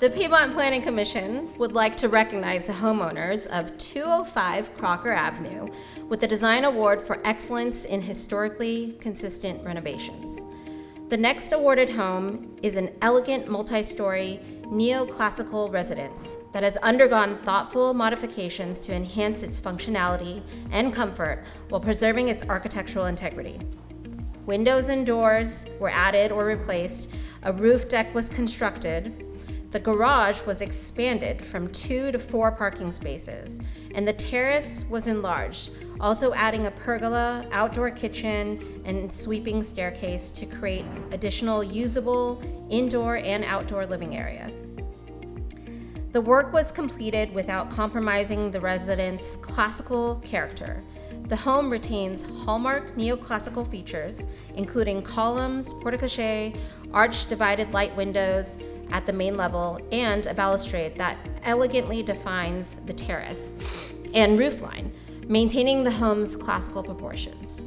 The Piedmont Planning Commission would like to recognize the homeowners of 205 Crocker Avenue with the Design Award for Excellence in Historically Consistent Renovations. The next awarded home is an elegant multi-story neoclassical residence that has undergone thoughtful modifications to enhance its functionality and comfort while preserving its architectural integrity. Windows and doors were added or replaced, a roof deck was constructed, the garage was expanded from 2 to 4 parking spaces, and the terrace was enlarged, also adding a pergola, outdoor kitchen, and sweeping staircase to create additional usable indoor and outdoor living area. The work was completed without compromising the residents' classical character. The home retains hallmark neoclassical features, including columns, porte-cochere, arched divided light windows at the main level, and a balustrade that elegantly defines the terrace and roofline, maintaining the home's classical proportions.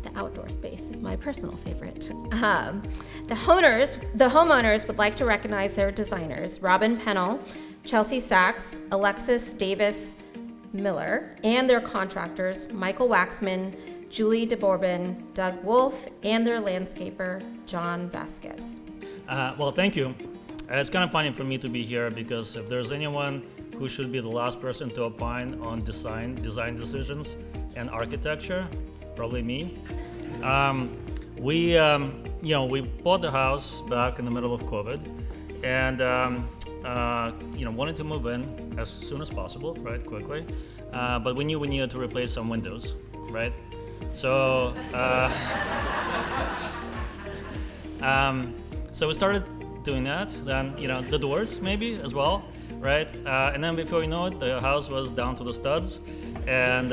The outdoor space is my personal favorite. The homeowners would like to recognize their designers, Robin Pennell, Chelsea Sachs, Alexis Davis Miller, and their contractors, Michael Waxman, Julie de Bourbon, Doug Wolf, and their landscaper, John Vasquez. Well, thank you. It's kind of funny for me to be here because if there's anyone who should be the last person to opine on design decisions and architecture, probably me. We bought the house back in the middle of COVID, and wanted to move in as soon as possible, right, quickly. But we knew we needed to replace some windows, right? So. So we started doing that, then, the doors maybe as well, right? And then before you know it, the house was down to the studs and,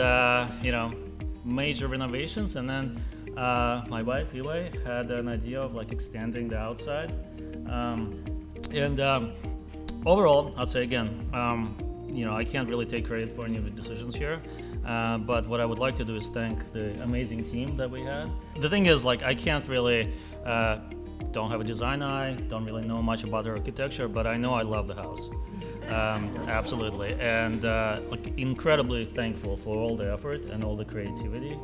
major renovations. And then my wife, Eli, had an idea of extending the outside. Overall, I'd say again, I can't really take credit for any of the decisions here. But what I would like to do is thank the amazing team that we had. The thing is, I can't really, don't have a design eye, don't really know much about the architecture, but I know I love the house. Absolutely. And incredibly thankful for all the effort and all the creativity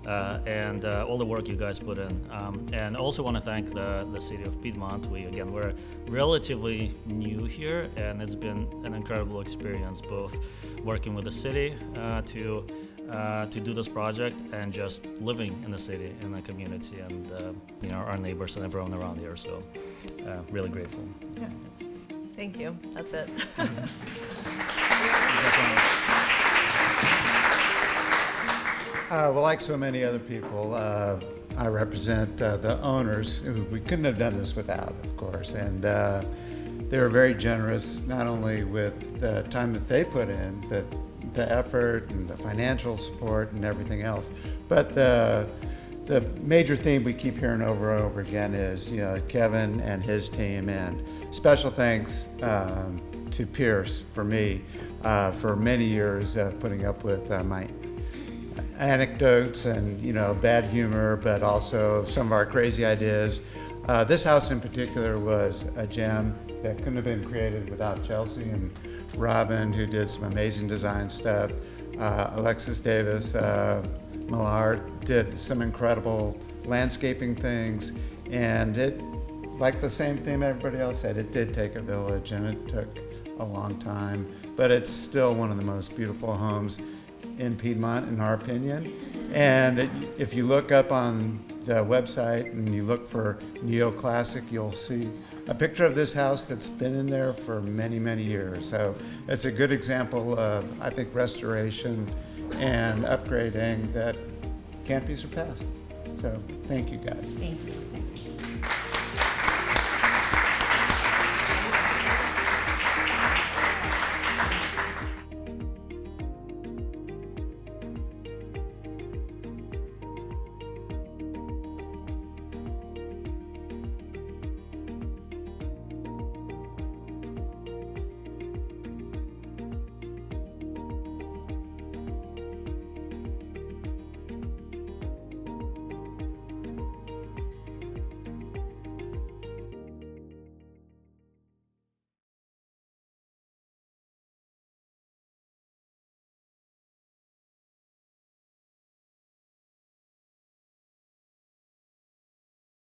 and all the work you guys put in. And also want to thank the city of Piedmont. We're relatively new here, and it's been an incredible experience, both working with the city to do this project and just living in the city, in the community, and our neighbors and everyone around here. So really grateful. Yeah. Thank you. That's it. Well, like so many other people, I represent the owners who we couldn't have done this without, of course. And they were very generous, not only with the time that they put in, but the effort and the financial support and everything else. But the major theme we keep hearing over and over again is, Kevin and his team, and special thanks to Pierce for me for many years putting up with my anecdotes and bad humor, but also some of our crazy ideas. This house in particular was a gem that couldn't have been created without Chelsea and Robin, who did some amazing design stuff. Alexis Davis Millard did some incredible landscaping things, and it, like the same theme everybody else said, it did take a village and it took a long time, but it's still one of the most beautiful homes in Piedmont, in our opinion. And if you look up on the website and you look for neoclassic, you'll see a picture of this house that's been in there for many, many years. So it's a good example of, I think, restoration and upgrading that can't be surpassed. So thank you, guys. Thank you.